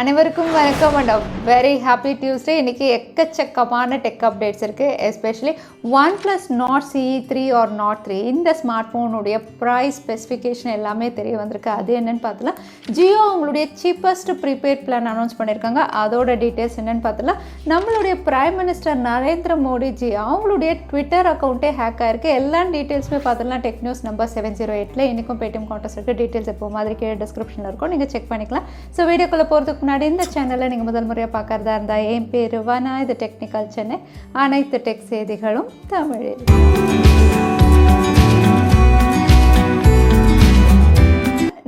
அனைவருக்கும் வணக்கம் and very happy Tuesday. இன்றைக்கி எக்கச்சக்கமான டெக் அப்டேட்ஸ் இருக்குது. Especially OnePlus Nord CE3 or Nord 3 இந்த ஸ்மார்ட் ஃபோனுடைய ப்ரைஸ் ஸ்பெசிஃபிகேஷன் எல்லாமே தெரிய வந்திருக்கு. அது என்னென்னு பார்த்தலாம். ஜியோ அவங்களுடைய சீப்பஸ்ட் ப்ரீபெய்ட் பிளான் அனௌன்ஸ் பண்ணியிருக்காங்க. அதோட டீட்டெயில்ஸ் என்னென்னு பார்த்தலாம். நம்மளுடைய பிரைம் மினிஸ்டர் நரேந்திர மோடிஜி அவங்களுடைய ட்விட்டர் அக்கௌண்ட்டே ஹேக் ஆகிருக்கு. எல்லா டீட்டெயில்ஸுமே பார்த்தலாம் டெக் நியூஸ் நம்பர் 708 இன்றைக்கும் பேடிஎம் கான்டெஸ்ட் இருக்குது. டீட்டெயில்ஸ் எப்போ மாதிரி கீழே டிஸ்கிரிப்ஷனில் இருக்கும், நீங்கள் செக் பண்ணிக்கலாம். ஸோ வீடியோக்குள்ளே போகிறதுக்கு இந்த சேனலில் நீங்கள் முதல் முறையாக பார்க்குறதா இருந்தால் என் பேர் வனா, இது டெக்னிக்கல் சென்னை. அனைத்து டெக் செய்திகளும் தமிழில்.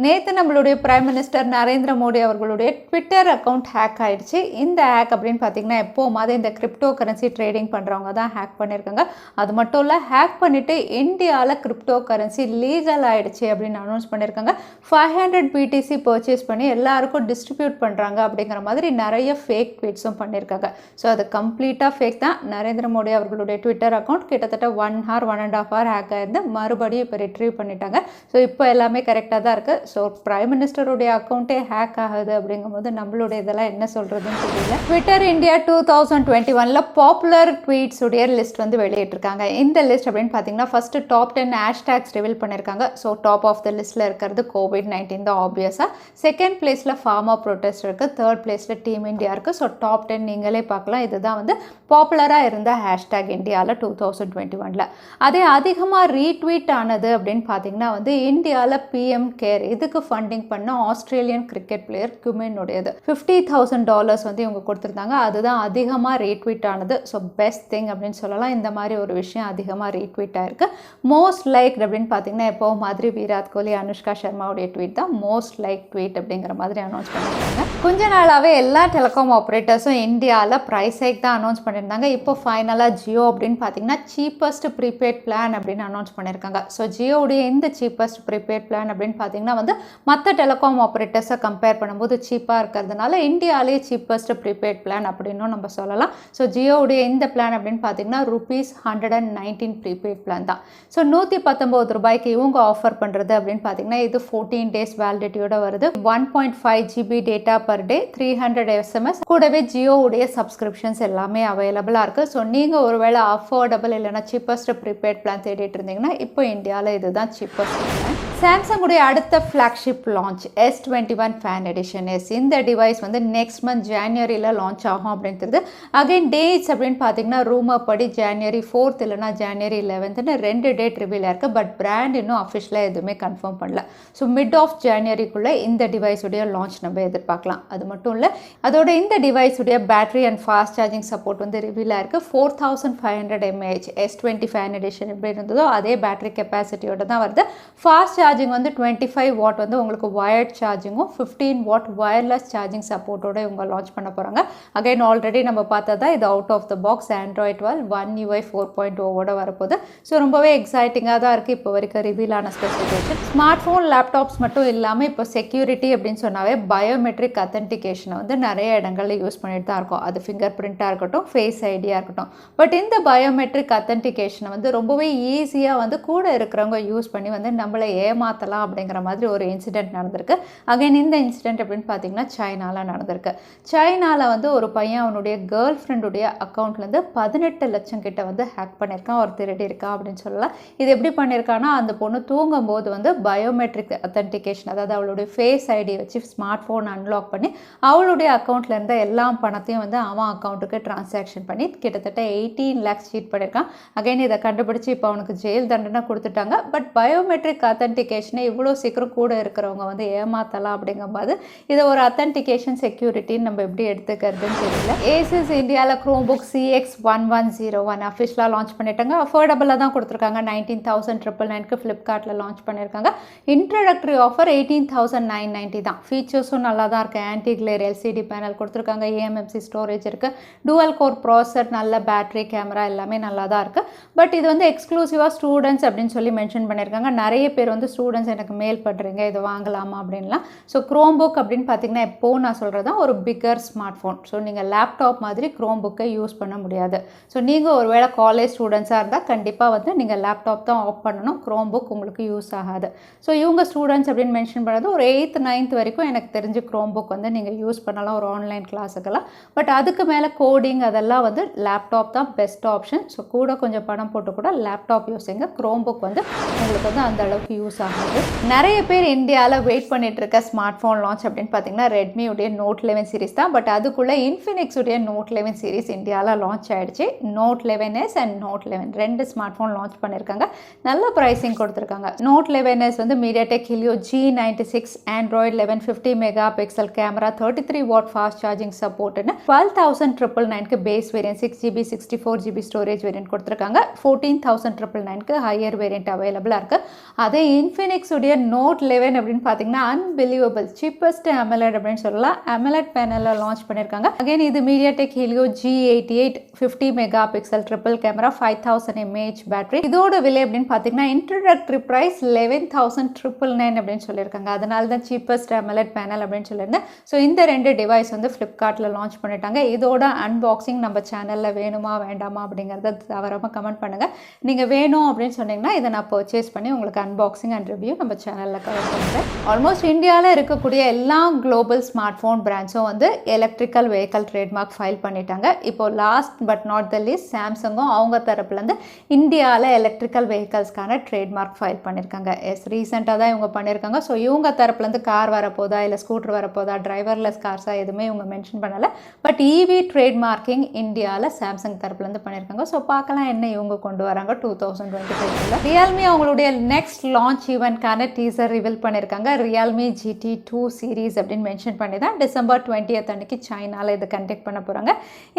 நேற்று நம்மளுடைய பிரைம் மினிஸ்டர் நரேந்திர மோடி அவர்களுடைய ட்விட்டர் அக்கௌண்ட் ஹேக் ஆகிடுச்சு. இந்த ஹேக் அப்படின்னு பார்த்தீங்கன்னா எப்போது இந்த கிரிப்டோ கரன்சி ட்ரேடிங் பண்ணுறவங்க தான் ஹேக் பண்ணியிருக்காங்க. அது மட்டும் இல்லை, ஹேக் பண்ணிவிட்டு இந்தியாவில் கிரிப்டோ கரன்சி லீகல் ஆகிடுச்சு அப்படின்னு அனௌன்ஸ் பண்ணியிருக்காங்க. 500 BTC பர்ச்சேஸ் பண்ணி எல்லாருக்கும் டிஸ்ட்ரிபியூட் பண்ணுறாங்க அப்படிங்கிற மாதிரி நிறைய ஃபேக் ட்வீட்ஸும் பண்ணியிருக்காங்க. ஸோ அது கம்ப்ளீட்டாக ஃபேக் தான். நரேந்திர மோடி அவர்களுடைய ட்விட்டர் அக்கௌண்ட் கிட்டத்தட்ட 1 hour 1.5 hour ஹேக் ஆகிருந்து மறுபடியும் இப்போ ரிட்ரீவ் பண்ணிட்டாங்க. ஸோ இப்போ எல்லாமே கரெக்டாக தான் இருக்குது. ஸோ பிரைம் மினிஸ்டருடைய அக்கௌண்ட்டே ஹேக் ஆகுது அப்படிங்கும்போது நம்மளுடைய இதெல்லாம் என்ன சொல்கிறதுன்னு தெரியல. ட்விட்டர் இந்தியா 2021 பாப்புலர் ட்வீட்ஸ் உடைய லிஸ்ட் வந்து வெளியிட்டிருக்காங்க. இந்த லிஸ்ட் அப்படின்னு பார்த்தீங்கன்னா ஃபர்ஸ்ட் டாப் 10 ஹேஷ்டேக்ஸ் ரிவீல் பண்ணியிருக்காங்க. ஸோ டாப் ஆஃப் த லிஸ்ட்டில் இருக்கிறது COVID-19 தான் ஆப்வியஸாக. செகண்ட் பிளேஸில் ஃபார்மா ப்ரொட்டஸ்ட் இருக்குது. தேர்ட் பிளேஸில் டீம் இந்தியா இருக்குது. ஸோ டாப் 10 நீங்களே பார்க்கலாம். இதுதான் வந்து பாப்புலராக இருந்த ஹேஷ்டேக் இந்தியாவில் 2021. அதே அதிகமாக ரீட்வீட் ஆனது அப்படின்னு பார்த்தீங்கன்னா வந்து இந்தியாவில் PM கேர் இதுக்கு ஃபண்டிங் பண்ண ஆஸ்திரேலியன் கிரிக்கெட் பிளேயர் குமினுடையது $50,000 வந்து இவங்க கொடுத்துருந்தாங்க. அதுதான் அதிகமாக ரீட்வீட் ஆனது. ஸோ பெஸ்ட் திங் அப்படின்னு சொல்லலாம். இந்த மாதிரி ஒரு விஷயம் அதிகமாக ரீட்வீட் ஆயிருக்கு. மோஸ்ட் லைக் அப்படின்னு பார்த்தீங்கன்னா எப்போ மாதிரி விராட் கோலி, அனுஷ்கா சர்மாவுடைய ட்வீட் தான் மோஸ்ட் லைக் ட்வீட் அப்படிங்கிற மாதிரி அனௌன்ஸ் பண்ணியிருக்காங்க. கொஞ்ச நாளாகவே எல்லா டெலிகாம் ஆப்ரேட்டர்ஸும் இந்தியாவில் ப்ரைஸ் ஹைக் தான் அனௌன்ஸ் பண்ணியிருந்தாங்க. இப்போ ஃபைனலாக ஜியோ அப்படின்னு பார்த்தீங்கன்னா சீப்பஸ்ட் ப்ரீபெய்ட் பிளான் அப்படின்னு அனௌன்ஸ் பண்ணியிருக்காங்க. ஸோ ஜியோடைய இந்த சீப்பஸ்ட் ப்ரீபெய்ட் பிளான் அப்படின்னு பார்த்தீங்கன்னா வந்து மற்ற டெலிகாம் ஆப்ரேட்டர்ஸை கம்பேர் பண்ணும்போது சீப்பாக இருக்கிறதுனால இந்தியாவிலே சீப்பஸ்ட் ப்ரீபெய்ட் பிளான் அப்படின்னும் நம்ம சொல்லலாம். ஸோ ஜியோவுடைய இந்த பிளான் அப்படின்னு பார்த்தீங்கன்னா ₹119 ப்ரீபெய்ட் பிளான் தான். ஸோ ₹119 இவங்க ஆஃபர் பண்ணுறது அப்படின்னு பார்த்தீங்கன்னா இது 14 days வேலிடிட்டியோட வருது. 1.5 GB data per day, 300 SMS கூடவே ஜியோவுடைய சப்ஸ்கிரிப்ஷன்ஸ் எல்லாமே அவைலபிளாக இருக்குது. ஸோ நீங்கள் ஒருவேளை அஃபோர்டபுள் இல்லைனா சீப்பஸ்ட் ப்ரீபெய்ட் பிளான் தேடிட்டு இருந்தீங்கன்னா இப்போ இந்தியாவில் இதுதான் சீப்பஸ்ட் பிளான். சாம்சங்குடைய அடுத்த flagship launch S21 fan edition எஸ். இந்த டிவைஸ் வந்து நெக்ஸ்ட் மந்த் ஜான்வரியில் லான்ச் ஆகும் அப்படின்றது. அகைன் டேட்ஸ் அப்படின்னு பார்த்தீங்கன்னா ரூமர் படி January 4th இல்லைனா January 11th 2 டேட் ரிவீல் ஆயிருக்கு. பட் பிராண்ட் இன்னும் அஃபிஷியலாக எதுவுமே கன்ஃபார்ம் பண்ணல. ஸோ மிட் ஆஃப் ஜான்வரிக்குள்ளே இந்த டிவைஸுடைய லான்ச் நம்ம எதிர்பார்க்கலாம். அது மட்டும் இல்லை, அதோட இந்த டிவைஸுடைய battery and fast charging support வந்து ரிவீல் ஆயிருக்கு. 4500 mAh S20 ஃபேன் எடிஷன் எப்படி இருந்ததோ அதே பேட்டரி கெப்பாசிட்டியோட தான் வருது. ஃபாஸ்ட் சார்ஜிங் வந்து 25 watt வந்து உங்களுக்கு வயர்ட் சார்ஜிங்கும் 15 watt வயர்லெஸ் சார்ஜிங் சப்போர்ட்டோட இவங்க லான்ச் பண்ண போகிறாங்க. அகைன் ஆல்ரெடி நம்ம பார்த்ததா இது out of the box Android 12 One UI 4.0 வரப்போகுது. ஸோ ரொம்பவே எக்ஸைட்டிங்காக தான் இருக்குது இப்போ வரைக்கும் ரிவீல் ஆன ஸ்பெசிஃபிகேஷன். ஸ்மார்ட் ஃபோன் லேப்டாப்ஸ் மட்டும் இல்லாமல் இப்போ செக்யூரிட்டி அப்படின்னு சொன்னாவே பயோமெட்ரிக் அத்தன்டிகேஷனை வந்து நிறைய இடங்களில் யூஸ் பண்ணிட்டு தான் இருக்கும். அது ஃபிங்கர் பிரிண்ட்டாக இருக்கட்டும், ஃபேஸ் ஐடியாக இருக்கட்டும். பட் இந்த பயோமெட்ரிக் அத்தன்டிகேஷனை வந்து ரொம்பவே ஈஸியாக வந்து கூட இருக்கிறவங்க யூஸ் பண்ணி வந்து நம்மளை ஏமாற்றலாம் அப்படிங்கிற மாதிரி ஒரு இன்சிடென்ட் நடந்திருக்கு. அகைன் இந்த இன்சிடென்ட் அப்படின்னு பார்த்தீங்கன்னா சைனாவில் நடந்திருக்கு. சைனாவில் வந்து ஒரு பையன் அவனுடைய கேர்ள் ஃப்ரெண்டுடைய அக்கௌண்ட்லேருந்து 18 லட்சம் கிட்ட வந்து ஹேக் பண்ணியிருக்கான், ஒரு திருடி இருக்கான் அப்படின்னு சொல்லலாம். இது எப்படி பண்ணியிருக்கான்னா, அந்த பொண்ணு தூங்கும்போது வந்து பயோமெட்ரிக் அத்தன்டிகேஷன், அதாவது அவளுடைய ஃபேஸ் ஐடி வச்சு ஸ்மார்ட் ஃபோன் அன்லாக் பண்ணி அவளுடைய அக்கௌண்ட்டில் இருந்த எல்லா பணத்தையும் வந்து அவன் அக்கௌண்ட்டுக்கு டிரான்சாக்ஷன் பண்ணி கிட்டத்தட்ட 18 lakhs சீட் பண்ணியிருக்கான். அகைன் இதை கண்டுபிடிச்சி இப்போ அவனுக்கு ஜெயில் தண்டனை கொடுத்துட்டாங்க. பட் பயோமெட்ரிக் அத்தன்டிகேஷனை இவ்வளோ சீக்கிரம் கூட இருக்கிறவங்க வந்து ஏமாற்றலாம் அப்படிங்கும்போது இதை ஒரு அத்தன்டிகேஷன் செக்யூரிட்டின்னு நம்ம எப்படி எடுத்துக்கிறதுன்னு தெரியல. Asus இந்தியாவில் Chromebook CX1101 அஃபிஷியலாக லான்ச் பண்ணிட்டாங்க. அஃபோர்டபுளாக தான் கொடுத்துருக்காங்க. 19,999 ஃப்ளிப்கார்ட்டில் லான்ச் பண்ணியிருக்காங்க. இன்ட்ரடக்டரி ஆஃபர் 18,990 தான். ஃபீச்சர்ஸும் நல்லா தான் இருக்குது. ஆன்டி கிளேர் LCD பேனல் கொடுத்துருக்காங்க. eMMC ஸ்டோரேஜ் இருக்குது. டூவல் கோர் ப்ராசஸர், நல்ல பேட்டரி, கேமரா எல்லாமே நல்லா தான் இருக்குது. பட் இது வந்து எக்ஸ்க்ளூசிவாக ஸ்டூடெண்ட்ஸ் அப்படின்னு சொல்லி மென்ஷன் பண்ணியிருக்காங்க. நிறைய பேர் வந்து ஸ்டூடெண்ட்ஸ் எனக்கு மெயில் பண்ணுறீங்க இது வாங்கலாமா அப்படின்லாம். ஸோ Chromebook அப்படின்னு பார்த்தீங்கன்னா எப்போவும் நான் சொல்கிறது தான் ஒரு பிக்கர் ஸ்மார்ட் ஃபோன். ஸோ நீங்கள் லேப்டாப் மாதிரி Chromebookஐ யூஸ் பண்ண முடியாது. ஸோ நீங்கள் ஒரு வேளை காலேஜ் ஸ்டூடெண்ட்ஸாக இருந்தால் கண்டிப்பாக வந்து நீங்கள் லேப்டாப் தான் ஆஃப் பண்ணணும். Chromebook உங்களுக்கு யூஸ் ஆகாது. ஸோ இவங்க ஸ்டூடெண்ட்ஸ் அப்படின்னு மென்ஷன் பண்ணுறது ஒரு 8th 9th வரைக்கும் எனக்கு தெரிஞ்சு Chromebook வந்து நீங்கள் யூஸ் பண்ணலாம் ஒரு ஆன்லைன் கிளாஸுக்கெல்லாம். பட் அதுக்கு மேலே கோடிங் அதெல்லாம் வந்து லேப்டாப் தான் பெஸ்ட் ஆப்ஷன். ஸோ கூட கொஞ்சம் பணம் போட்டு கூட லேப்டாப் யூஸிங்க. Chromebook வந்து உங்களுக்கு வந்து அந்த அளவுக்கு யூஸ் ஆகாது. நிறைய பேர் இந்தியாவில் வெயிட் பண்ணிட்டு இருக்க ஸ்மார்ட் ஃபோன் லான்ச் அப்படின்னு பார்த்தீங்கன்னா ரெட்மியுடைய Note 11 சீரிஸ் தான். பட் அதுக்குள்ளே இன்ஃபினிக்ஸுடைய Note 11 சீரிஸ் இந்தியாவில் லான்ச் ஆகிடுச்சு. Note 11s அண்ட் Note 11 ரெண்டு ஸ்மார்ட் ஃபோன் லான்ச் பண்ணியிருக்காங்க. நல்ல ப்ரைஸிங் கொடுத்துருக்காங்க. Note 11s வந்து MediaTek Helio G96 Android 11 50 mega pixel camera 33 watt fast charging சப்போர்ட்னு 12,999க்கு base variant 6GB 64GB storage variant கொடுத்துருக்காங்க. 14,999க்கு ஹையர் வேரியன்ட் அவைலபிளாக இருக்குது. அதே இன்ஃபினிக்ஸுடைய Note 11 அப்படின்னு பார்த்தீங்கன்னா அன்பிலீவபிள் சீப்பஸ்ட் AMOLED அப்படின்னு சொல்லலாம். AMOLED பேனலில் லான்ச் பண்ணியிருக்காங்க. அகைன் இது MediaTek Helio G88 50 mega pixel triple camera 5000 mAh battery. இதோட விலை அப்படின்னு பார்த்தீங்கன்னா இன்ட்ரோடக்டரி ப்ரைஸ் 11,999 அப்படின்னு சொல்லியிருக்காங்க. அதனால தான் சீப்பஸ்ட் AMOLED பேனல் அப்படின்னு சொல்லியிருந்தேன். ஸோ இந்த ரெண்டு டிவைஸ் வந்து ஃப்ளிப்கார்ட்டில் லான்ச் பண்ணிட்டாங்க. இதோட அன்பாக்சிங் நம்ம சேனலில் வேணுமா வேண்டாமா அப்படிங்கிறத தவறாமல் கமெண்ட் பண்ணுங்கள். நீங்கள் வேணும் அப்படின்னு சொன்னீங்கன்னா இதை நான் பர்ச்சேஸ் பண்ணி உங்களுக்கு அன்பாக்சிங் அண்ட் ரிவ்யூ நம்ம சேனலில் கவர் பண்ணுறேன். ஆல்மோஸ்ட் இந்தியாவில் இருக்கக்கூடிய எல்லா குளோபல் ஸ்மார்ட் ஃபோன் பிராண்ட்ஸும் வந்து எலக்ட்ரிக்கல் வெஹிக்கல் ட்ரேட்மார்க் ஃபைல் பண்ணிட்டாங்க. இப்போ last but not the least சாம்சங்கும் அவங்க தரப்புலேருந்து இந்தியாவில் எலக்ட்ரிக்கல் வெஹிக்கல்ஸ்க்கான ட்ரேட்மார்க் ஃபைல் பண்ணியிருக்காங்க. ரீசெண்டாக தான் இவங்க பண்ணியிருக்காங்க. ஸோ இவங்க தரப்புலேருந்து கார் வரப்போதா இல்லை ஸ்கூட்டர் வரப்போதா டிரைவர்லெஸ் கார்ஸாக எதுவுமே இவங்க மென்ஷன் பண்ணலை. பட் EV ட்ரேட்மார்க்கிங் இந்தியாவில் சாம்சங் தரப்புலேருந்து பண்ணியிருக்காங்க. ஸோ பார்க்கலாம் என்ன இவங்க கொண்டு வராங்க 2025. ரியல்மி அவங்களுடைய நெக்ஸ்ட் லான்ச் ஈவெண்ட்கான டீசர் ரிவீல் பண்ணியிருக்காங்க. Realme GT2 சீரீஸ் அப்படின்னு மென்ஷன் பண்ணி தான் டிசம்பர் 20th அன்னைக்கு சைனாவில் இதை கண்டக்ட் பண்ண போகிறாங்க.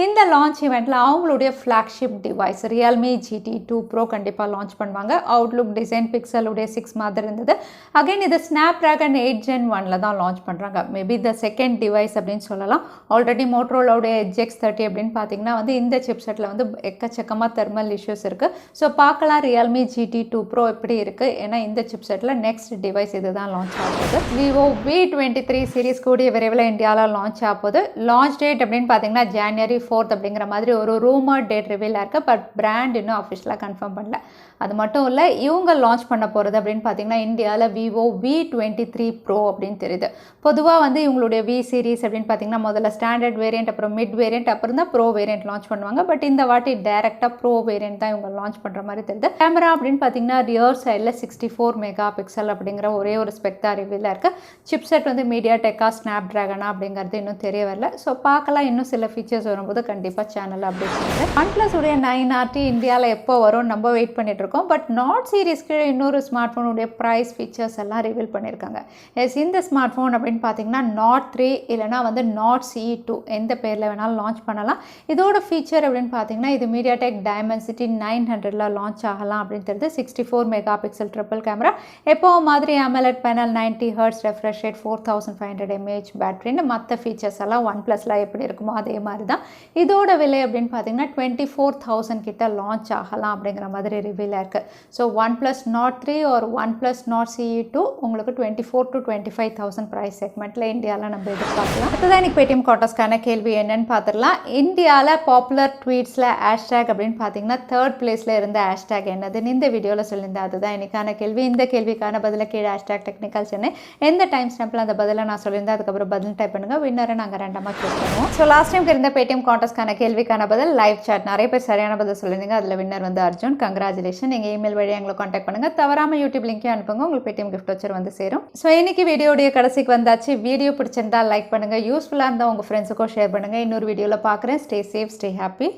இந்த லான்ச் ஈவெண்ட்டில் அவங்களுடைய flagship device Realme GT2 Pro கண்டிப்பாக லான்ச் பண்ணுவாங்க. அவுட்லுக் டிசைன் பிக்சலுடைய 6 மாதிரி இருந்தது. அகைன் இது Snapdragon 8 Gen 1ல தான் லான்ச் பண்ணுறாங்க. மேபி த செகண்ட் டிவைஸ் அப்படின்னு சொல்லலாம். ஆல்ரெடி மோட்டோரோலாவுடைய HX30 அப்படின்னு பார்த்தீங்கன்னா வந்து இந்த சிப்செட்டில் வந்து எக்கச்சக்கமாக தெர்மல் இஷ்யூஸ் இருக்குது. ஸோ பார்க்கலாம் Realme GT2 Pro எப்படி இருக்குது. ஏன்னா இந்த சிப்செட்டில் நெக்ஸ்ட் டிவைஸ் இது தான் லான்ச் ஆகுது. Vivo V23 சீரிஸ் கூடிய விரைவில் இந்தியாவில் லான்ச் ஆகுது. லான்ச் டேட் அப்படின்னு பார்த்தீங்கன்னா January 4th அப்படிங்கிற மாதிரி ஒரு ரூமர் டேட் ரிவீல் இருக்குது. பட் பிராண்ட் இன்னும் அஃபிஷியலாக கன்ஃபார்ம் பண்ணல. அது மட்டும் இல்லை இவங்க லான்ச் பண்ண போகிறது அப்படின்னு பார்த்தீங்கன்னா இந்தியாவில் Vivo V23 Pro அப்படின்னு தெரியுது. பொதுவாக வந்து இவங்களுடைய V சீரிஸ் அப்படின்னு பார்த்தீங்கன்னா முதல்ல ஸ்டாண்டர்ட் வேரியன்ட் அப்புறம் மிட் வேரியன்ட் அப்புறம் தான் ப்ரோ வேரியன்ட் லான்ச் பண்ணுவாங்க. பட் இந்த வாட்டி டைரெக்டாக ப்ரோ வேரியன்ட் தான் இவங்க லான்ச் பண்ணுற மாதிரி தெரியுது. கேமரா அப்படின்னு பார்த்தீங்கன்னா ரியர் சைடில் 64 மெகா பிக்சல் அப்படிங்கிற ஒரே ஒரு ஸ்பெக் தான் ரிவீலாக இருக்குது. சிப்செட் வந்து மீடியாடெக்கா ஸ்னாப்ட்ராகனா அப்படிங்கிறது இன்னும் தெரிய வரல. ஸோ பார்க்கலாம் இன்னும் சில ஃபீச்சர்ஸ் வரும்போது கண்டிப்பாக சேனல் அப்டேட் பண்ணுறேன். OnePlus உடைய 9RT இந்தியாவில் எப்போ வரும் நம்ம வெயிட் பண்ணிட்டு இருக்கோம். பட் நாட் சீரிஸ்க்கு இன்னொரு ஸ்மார்ட் ஃபோனுடைய ப்ரைஸ் ஃபீச்சர்ஸ் எல்லாம் ரிவீல் பண்ணியிருக்காங்க. இந்த ஸ்மார்ட் ஃபோன் அப்படின்னு பார்த்தீங்கன்னா Note 3 இல்லைனா வந்து Note CE2 எந்த பேரில் வேணாலும் லான்ச் பண்ணலாம். இதோட ஃபீச்சர் அப்படின்னு பார்த்தீங்கன்னா இது MediaTek Dimensity 900ல லான்ச் ஆகலாம் அப்படின்னு தெரியுது. 64 மெகா பிக்சல் ட்ரிபிள் கேமரா எப்போ மாதிரி AMOLED panel 90 Hz refresh rate 4500 mAh பேட்டரின்னு மற்ற ஃபீச்சர்ஸ் எல்லாம் OnePlusல எப்படி இருக்குமோ அதே மாதிரி தான். இதோட விலை அப்படின்னு பார்த்தீங்கன்னா 24,000 கிட்ட லான்ச் ஆகலாம் அப்படிங்கிற மாதிரி ரிவீல் இருக்குது. ஸோ OnePlus Note 3 ஒரு OnePlus Note CE2 உங்களுக்கு 24,000 to 25,000 ப்ரைஸ் செக்மெண்ட்டில் இந்தியாவில் நம்ம எதிர்பார்க்கலாம். அடுத்ததான் எனக்கு பேடிஎம் காட்டர்ஸ்க்கான கேள்வி என்னன்னு பார்த்துடலாம். இந்தியாவில் பாப்புலர் ட்வீட்ஸில் ஹேஷ்டேக் அப்படின்னு பார்த்தீங்கன்னா 3rd பிளேஸில் இருந்த ஹேஷ்டேக் என்னதுன்னு இந்த வீடியோவில் சொல்லியிருந்தேன். அதுதான் எனக்கான கேள்வி. இந்த கேள்விக்கான பதிலை கீழே ஹேஷ்டேக் டெக்னிக்கல் சென்னை எந்த டைம் ஸ்டாம்பில் அந்த பதிலை நான் சொல்லியிருந்தேன். அதுக்கப்புறம் பதில் டைப் பண்ணுங்கள். வின்னரை நாங்கள் ரேண்டமாக சூஸ் பண்ணுவோம். ஸோ லாஸ்ட் டைம் இருந்த பேடிஎம் காட்டர்ஸ்க்கான கேள்விக்கான பதில் லைவ் சாட். நிறைய பேர் சரியான பதில் சொல்லியிருந்தீங்க. அதில் வின்னர் வந்து அர்ஜுன். கங்க்ராச்சுலேஷன். நீங்கள் இமெயில் வழியாக எங்களை காண்டாக்ட் பண்ணுங்கள். தவறாமல் யூடியூப் லிங்க்கையும் அனுப்புங்க. உங்களுக்கு பேடிஎம் கிஃப்ட் வச்சர் வந்து சேரும். ஸோ இன்னைக்கு வீடியோடைய கடைசிக்கு வந்தாச்சு. வீடியோ பிடிச்சிருந்தா லைக் பண்ணுங்கள். யூஸ்ஃபுல்லாக இருந்தால் உங்கள் ஃப்ரெண்ட்ஸுக்கும் ஷேர் பண்ணுங்கள். இன்னொரு வீடியோவில் பார்க்குறேன். Stay safe, stay happy.